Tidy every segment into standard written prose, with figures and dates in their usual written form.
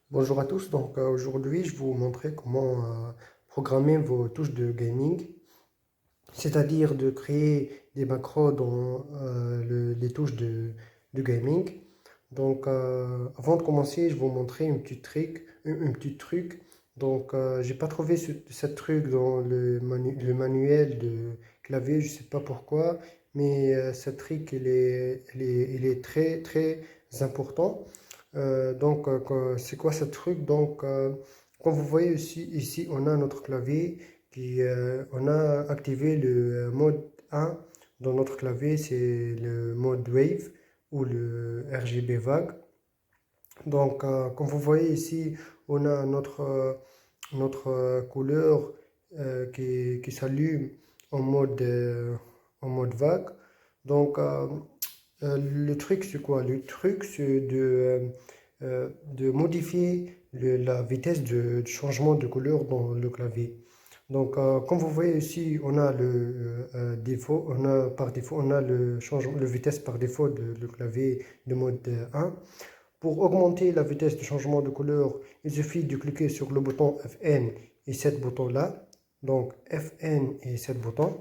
Bonjour à tous, aujourd'hui je vais vous montrer comment programmer vos touches de gaming, c'est-à-dire de créer des macros dans les touches de gaming. Avant de commencer, je vais vous montrer un petit truc. J'ai pas trouvé ce truc dans le manuel de clavier, je sais pas pourquoi, mais ce truc il est très très important. C'est quoi ce truc? Comme vous voyez ici, on a notre clavier on a activé le mode 1 dans notre clavier, c'est le mode Wave ou le RGB vague. Comme vous voyez ici, on a notre couleur qui s'allume en mode vague. Donc, euh, le truc, c'est quoi? Le truc, c'est de modifier la vitesse de changement de couleur dans le clavier. Comme vous voyez ici, on a défaut, par défaut, on a le vitesse par défaut de le clavier de mode 1. Pour augmenter la vitesse de changement de couleur, il suffit de cliquer sur le bouton Fn et cette bouton-là. Donc Fn et cette bouton.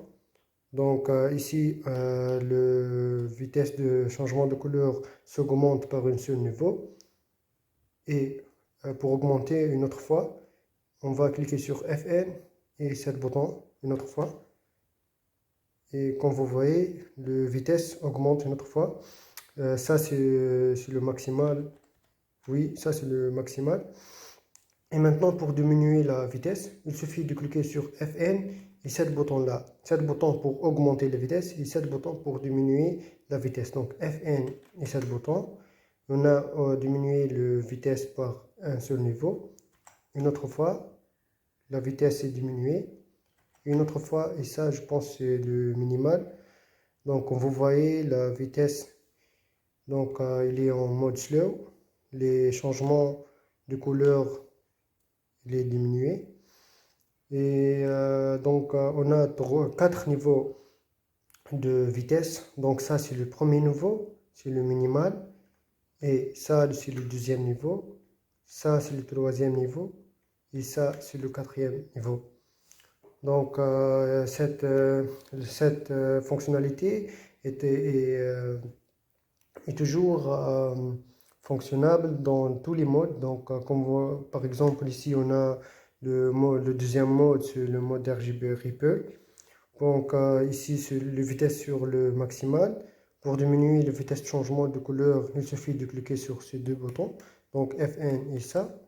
Ici, le vitesse de changement de couleur s'augmente par un seul niveau. Et pour augmenter une autre fois, on va cliquer sur Fn et cette bouton une autre fois. Et comme vous voyez, la vitesse augmente une autre fois. Ça, c'est le maximal. Oui, ça, c'est le maximal. Et maintenant, pour diminuer la vitesse, il suffit de cliquer sur Fn et cette bouton-là. Cette bouton pour augmenter la vitesse et cette bouton pour diminuer la vitesse. Donc Fn et cette bouton. On a diminué la vitesse par un seul niveau. Une autre fois, la vitesse est diminuée. Une autre fois, et ça, je pense, c'est le minimal. Donc, comme vous voyez, la vitesse, il est en mode slow. Les changements de couleur, il est diminué. On a quatre niveaux de vitesse. Donc, ça, c'est le premier niveau, c'est le minimal. Et ça, c'est le deuxième niveau. Ça, c'est le troisième niveau. Et ça, c'est le quatrième niveau. Cette fonctionnalité est toujours fonctionnable dans tous les modes. Par exemple, ici, on a le deuxième mode, c'est le mode RGB Ripple. Ici, c'est la vitesse sur le maximal. Pour diminuer la vitesse de changement de couleur, il suffit de cliquer sur ces deux boutons. Donc, Fn et ça.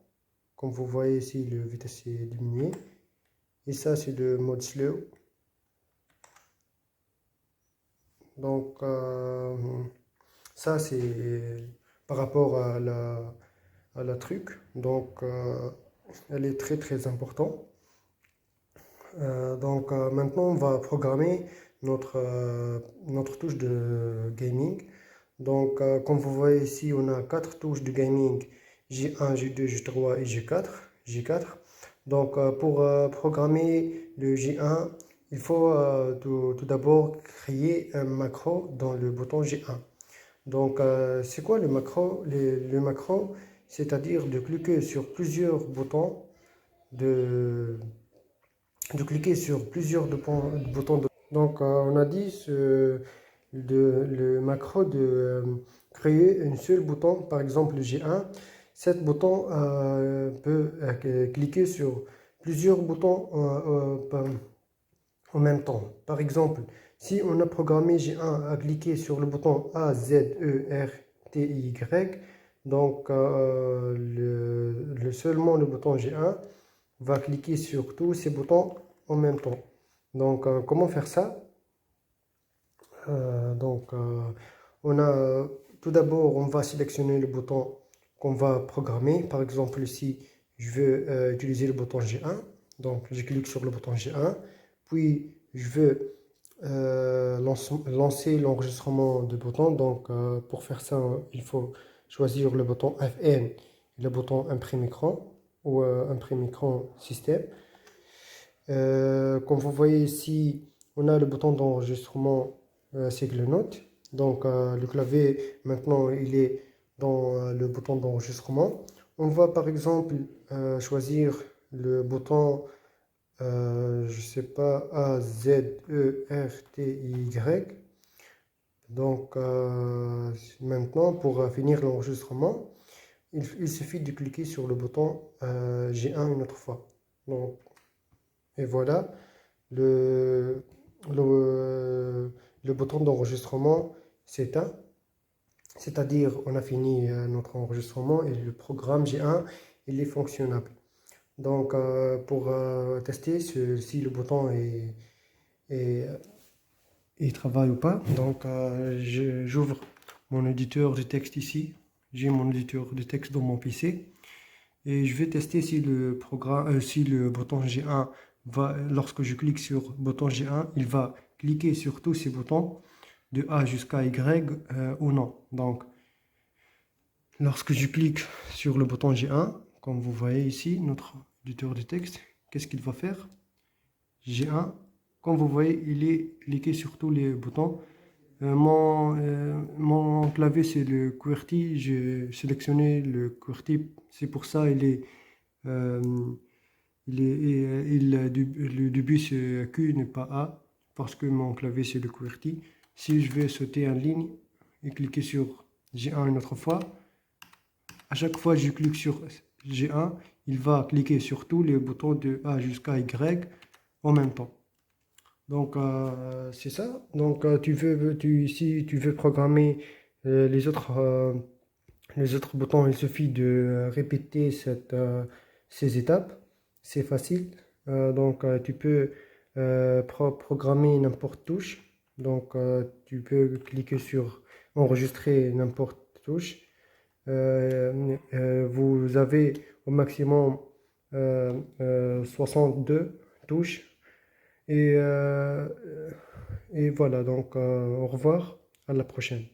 Comme vous voyez ici, la vitesse est diminuée. Et ça, c'est le mode slow. Donc, euh, Ça, c'est par rapport à la truc. Elle est très, très importante. Maintenant, on va programmer notre touche de gaming. Comme vous voyez ici, on a quatre touches de gaming, J1, J2, J3 et J4. Pour programmer le J1, il faut tout d'abord créer un macro dans le bouton J1. C'est quoi le macro? Le macro, c'est-à-dire de cliquer sur plusieurs boutons de, de cliquer sur plusieurs boutons. On a dit le macro de créer un seul bouton, par exemple le G1. Cet bouton peut cliquer sur plusieurs boutons en même temps. Par exemple, si on a programmé G1 à cliquer sur le bouton A, Z, E, R, T, Y, seulement le bouton G1 va cliquer sur tous ces boutons en même temps. Comment faire ça? Euh, donc, euh, Tout d'abord, on va sélectionner le bouton qu'on va programmer. Par exemple, ici, je veux utiliser le bouton G1. Donc, je clique sur le bouton G1. Puis, je veux lancer l'enregistrement de bouton. Pour faire ça, il faut choisir le bouton Fn et le bouton imprime écran ou imprime écran système. Comme vous voyez ici, on a le bouton d'enregistrement Sigle Note. Le clavier maintenant il est dans le bouton d'enregistrement. On va par exemple choisir le bouton, je sais pas, A, Z, E, R, T, Y. Donc maintenant, pour finir l'enregistrement, il suffit de cliquer sur le bouton G1 une autre fois. Donc, et voilà, le, le bouton d'enregistrement s'éteint. C'est-à-dire, on a fini notre enregistrement et le programme G1, il est fonctionnable. Donc, pour tester si le bouton est- il travaille ou pas, donc j'ouvre mon éditeur de texte ici. J'ai mon éditeur de texte dans mon PC et je vais tester si le programme, si le bouton G1 va, lorsque je clique sur le bouton G1, il va cliquer sur tous ces boutons de A jusqu'à Y ou non. Donc, lorsque je clique sur le bouton G1, comme vous voyez ici, notre éditeur de texte, qu'est-ce qu'il va faire? G1, comme vous voyez, il est cliqué sur tous les boutons. Mon clavier, c'est le QWERTY. J'ai sélectionné le QWERTY. C'est pour ça euh, le début, c'est Q, n'est pas A, parce que mon clavier, c'est le QWERTY. Si je vais sauter en ligne et cliquer sur G1 une autre fois, à chaque fois que je clique sur G1, il va cliquer sur tous les boutons de A jusqu'à Y en même temps. Donc, c'est ça. Donc, si tu veux programmer les autres boutons, il suffit de répéter ces étapes. C'est facile. Donc, tu peux programmer n'importe touche. Donc, tu peux cliquer sur enregistrer n'importe touche. Vous avez au maximum 62 touches. Et, euh, et voilà, donc au revoir, à la prochaine.